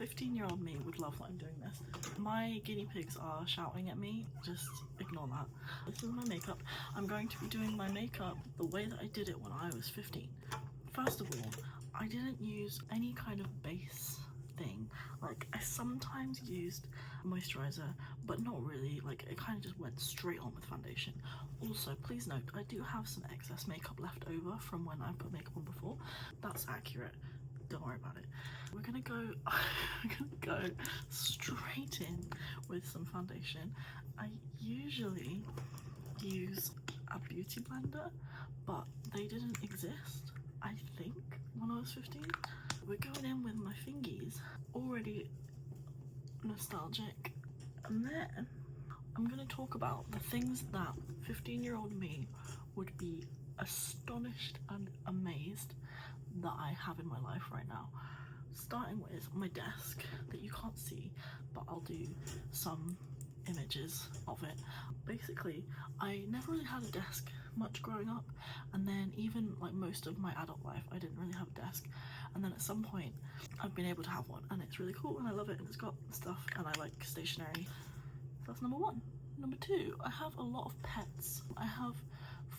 15-year-old me would love that I'm doing this. My guinea pigs are shouting at me, just ignore that. This is my makeup. I'm going to be doing my makeup the way that I did it when I was 15. First of all, I didn't use any kind of base thing. Like, I sometimes used moisturizer, but not really. Like, it kind of just went straight on with foundation. Also, please note, I do have some excess makeup left over from when I put makeup on before. That's accurate. Don't worry about it. We're gonna go straight in with some foundation. I usually use a beauty blender, but they didn't exist, I think, when I was 15. We're going in with my fingies, already nostalgic, and then I'm gonna talk about the things that 15-year-old me would be astonished and amazed that I have in my life right now. Starting with my desk that you can't see, but I'll do some images of it. Basically, I never really had a desk much growing up, and then even like most of my adult life I didn't really have a desk, and then at some point I've been able to have one, and it's really cool and I love it, and it's got stuff, and I like stationery. That's number one. Number two, I have a lot of pets. I have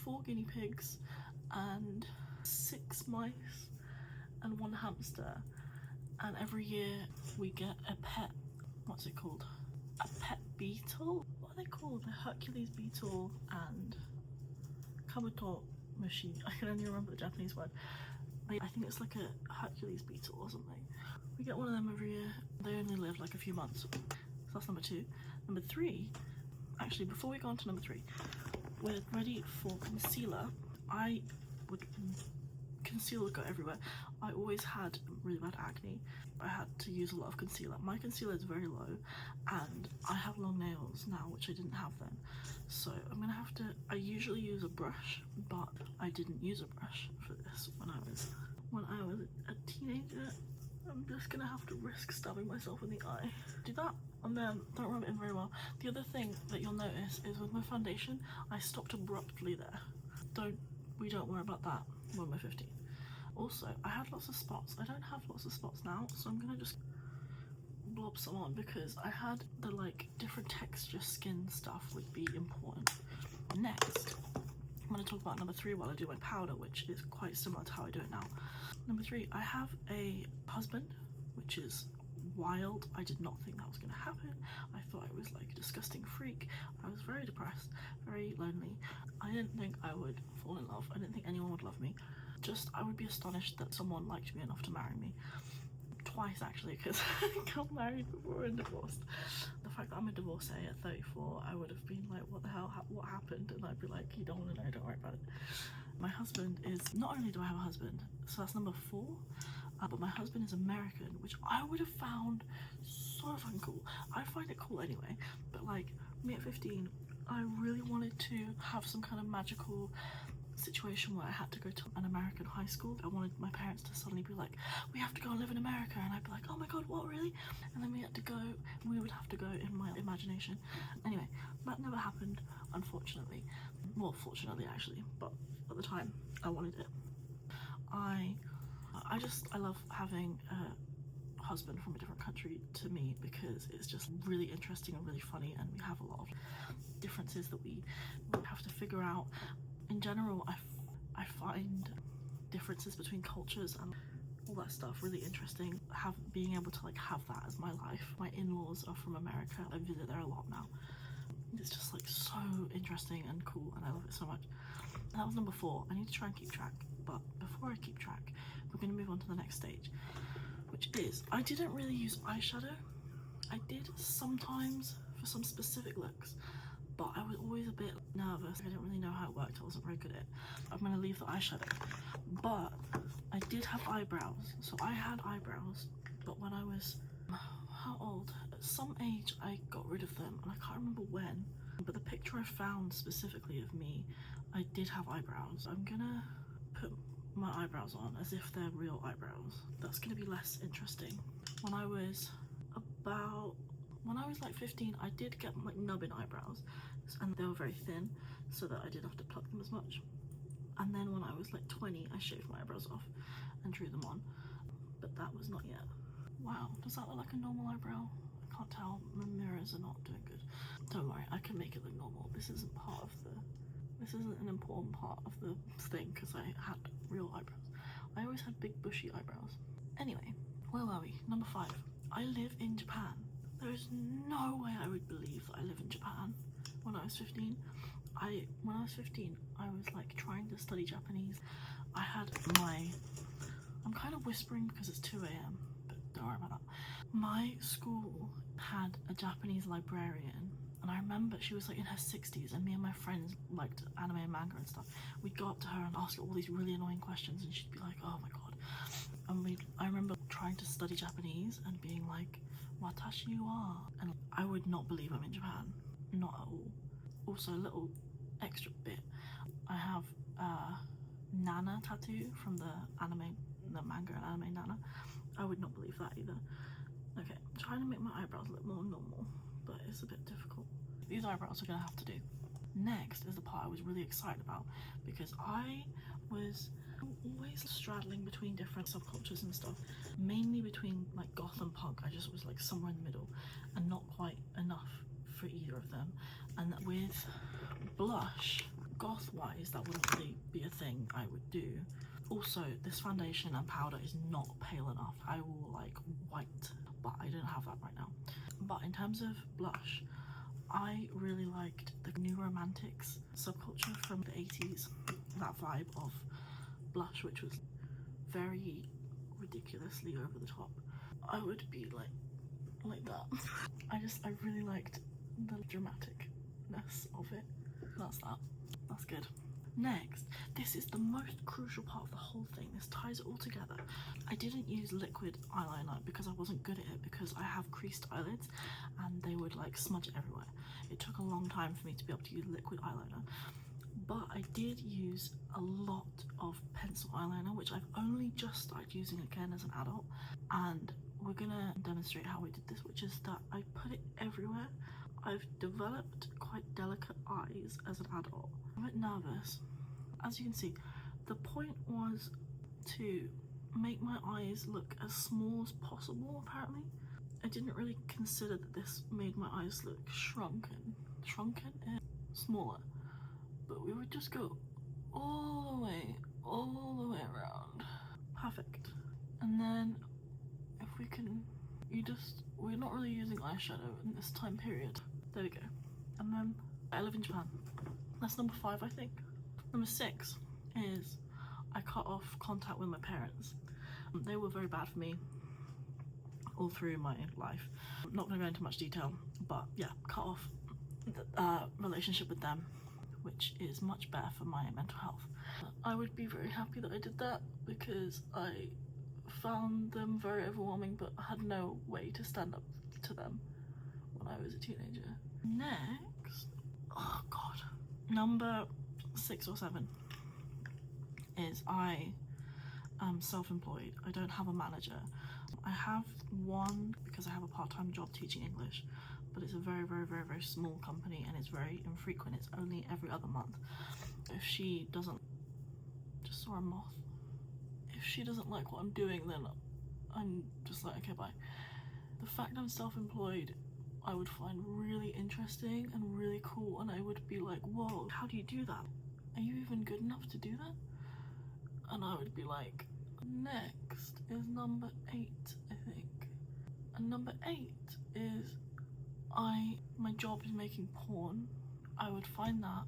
4 guinea pigs and 6 mice and 1 hamster, and every year we get a pet, what's it called? A pet beetle? What are they called? The Hercules beetle and Kabuto mushi. I can only remember the Japanese word. I think it's like a Hercules beetle or something. We get one of them every year. They only live like a few months. So that's number 2. Number 3, actually before we go on to number 3, we're ready for concealer. Concealer would go everywhere. I always had really bad acne. I had to use a lot of concealer. My concealer is very low, and I have long nails now, which I didn't have then. So I'm gonna have to, I usually use a brush, but I didn't use a brush for this when I was a teenager. I'm just gonna have to risk stabbing myself in the eye. Do that, and then don't rub it in very well. The other thing that you'll notice is with my foundation, I stopped abruptly there. We don't worry about that when we're 15. Also, I had lots of spots. I don't have lots of spots now, so I'm gonna just blob some on because I had the like different texture skin stuff would be important. Next, I'm gonna talk about number 3 while I do my powder, which is quite similar to how I do it now. Number 3, I have a husband, which is wild. I did not think that was gonna happen. I thought I was like a disgusting freak. I was very depressed, very lonely. I didn't think I would fall in love. I didn't think anyone would love me. I would be astonished that someone liked me enough to marry me. Twice actually, because I got married before and divorced. The fact that I'm a divorcee at 34, I would have been like, what the hell, what happened? And I'd be like, you don't want to know, don't worry about it. My husband is, not only do I have a husband, so that's number 4, but my husband is American, which I would have found so fucking cool. I find it cool anyway, but like me at 15, I really wanted to have some kind of magical situation where I had to go to an American high school. I wanted my parents to suddenly be like, we have to go and live in America, and I'd be like, oh my god, what, really? And then we would have to go in my imagination. Anyway, that never happened, unfortunately. Well, fortunately actually, but at the time I wanted it. I love having a husband from a different country to me because it's just really interesting and really funny, and we have a lot of differences that we have to figure out. In general, I find differences between cultures and all that stuff really interesting. Being able to like have that as my life. My in-laws are from America. I visit there a lot now. It's just like so interesting and cool, and I love it so much. That was number 4. I need to try and keep track, but before I keep track, we're going to move on to the next stage, which is, I didn't really use eyeshadow. I did sometimes for some specific looks, but I was always a bit nervous. I didn't really know how it worked. I wasn't very good at it. I'm going to leave the eyeshadow. But I did have eyebrows. So I had eyebrows, but when I was, how old? At some age I got rid of them, and I can't remember when. But the picture I found specifically of me, I did have eyebrows. I'm gonna put my eyebrows on as if they're real eyebrows. That's gonna be less interesting. When I was like 15, I did get like nubbin eyebrows, and they were very thin, so that I didn't have to pluck them as much. And then when I was like 20, I shaved my eyebrows off and drew them on, but that was not yet. Wow, does that look like a normal eyebrow? I can't tell, my mirrors are not doing good. Don't worry, I can make it look normal. This isn't an important part of the thing because I had real eyebrows. I always had big bushy eyebrows. Anyway, where were we? Number 5. I live in Japan. There is no way I would believe that I live in Japan when I was 15. When I was 15, I was like trying to study Japanese. I'm kind of whispering because it's 2 a.m, but don't worry about that. My school had a Japanese librarian, and I remember she was like in her 60s, and me and my friends liked anime and manga and stuff. We'd go up to her and ask her all these really annoying questions, and she'd be like, oh my god. And I remember trying to study Japanese and being like, watashi wa, and I would not believe I'm in Japan, not at all. Also, a little extra bit, I have Nana tattoo from the manga and anime Nana. I would not believe that either. Okay, I'm trying to make my eyebrows look more normal, but it's a bit difficult. These eyebrows are gonna have to do. Next is the part I was really excited about, because I was always straddling between different subcultures and stuff, mainly between like goth and punk. I just was like somewhere in the middle and not quite enough for either of them. And with blush, goth wise, that wouldn't really be a thing I would do. Also, this foundation and powder is not pale enough. I will like white, but I don't have that right now. But in terms of blush, I really liked the New Romantics subculture from the 80s, that vibe of blush, which was very ridiculously over the top. I would be like that. I really liked the dramaticness of it. That's good. Next, this is the most crucial part of the whole thing. This ties it all together. I didn't use liquid eyeliner because I wasn't good at it, because I have creased eyelids and they would like smudge everywhere. It took a long time for me to be able to use liquid eyeliner, but I did use a lot of pencil eyeliner, which I've only just started using again as an adult, and we're gonna demonstrate how we did this, which is that I put it everywhere. I've developed quite delicate eyes as an adult. I'm a bit nervous. As you can see, the point was to make my eyes look as small as possible, apparently. I didn't really consider that this made my eyes look shrunken and smaller. But we would just go all the way around. Perfect. And then if we can, we're not really using eyeshadow in this time period. There we go. And then I live in Japan. That's number 5, I think. Number 6 is I cut off contact with my parents. They were very bad for me all through my life. I'm not going to go into much detail, but yeah, cut off the relationship with them, which is much better for my mental health. I would be very happy that I did that, because I found them very overwhelming, but I had no way to stand up to them when I was a teenager. Next, oh god, number 6 or 7 is I am self-employed. I don't have a manager. I have one because I have a part-time job teaching English, but it's a very small company and it's very infrequent. It's only every other month. If she doesn't, just saw a moth. If she doesn't like what I'm doing, then I'm just like, okay, bye. The fact I'm self-employed, I would find really interesting and really cool, and I would be like, whoa, how do you do that? Are you even good enough to do that? And I would be like, next is number 8, I think. And number 8 is my job is making porn. I would find that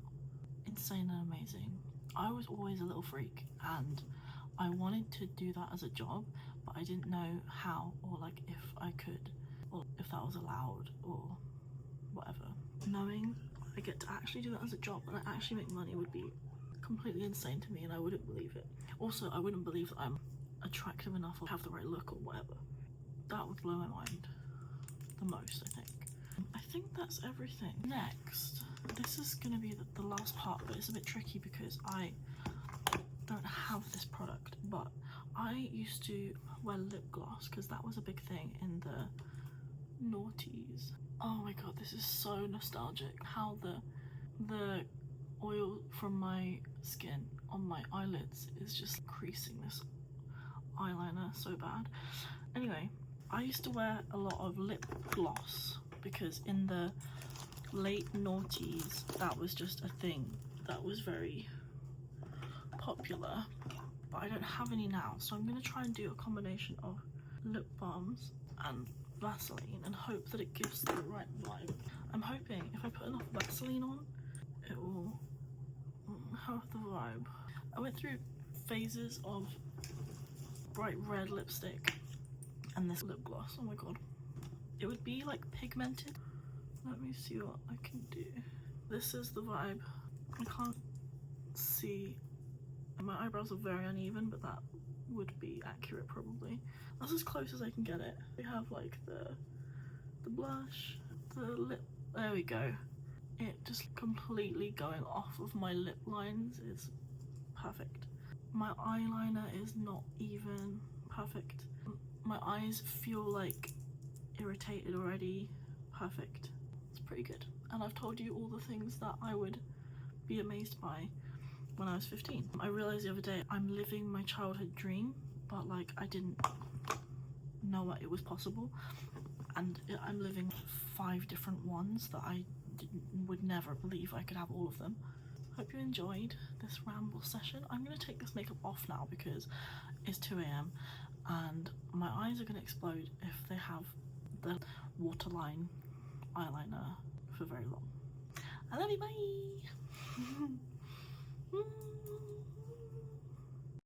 insane and amazing. I was always a little freak and I wanted to do that as a job, but I didn't know how, or like if I could, or if that was allowed or whatever. Knowing I get to actually do that as a job and I actually make money would be completely insane to me, and I wouldn't believe it. Also, I wouldn't believe that I'm attractive enough or have the right look or whatever. That would blow my mind the most, I think. I think that's everything. Next, this is gonna be the last part, but it's a bit tricky because I don't have this product, but I used to wear lip gloss because that was a big thing in the noughties. Oh my god, this is so nostalgic. How the oil from my skin on my eyelids is just creasing this eyeliner so bad. Anyway, I used to wear a lot of lip gloss because in the late noughties that was just a thing that was very popular, but I don't have any now, so I'm going to try and do a combination of lip balms and Vaseline and hope that it gives the right vibe. I'm hoping if I put enough Vaseline on, it will have the vibe. I went through phases of bright red lipstick and this lip gloss. Oh my god. It would be like pigmented. Let me see what I can do. This is the vibe. I can't see. My eyebrows are very uneven, but that would be accurate probably. That's as close as I can get it. We have like the blush, the lip. There we go. It just completely going off of my lip lines is perfect. My eyeliner is not even perfect. My eyes feel like irritated already. Perfect. It's pretty good. And I've told you all the things that I would be amazed by when I was 15. I realized the other day I'm living my childhood dream, but like I didn't know that it was possible, and I'm living 5 different ones that I would never believe I could have all of them. Hope you enjoyed this ramble session. I'm going to take this makeup off now because it's 2 AM and my eyes are going to explode if they have the waterline eyeliner for very long. I love you, bye!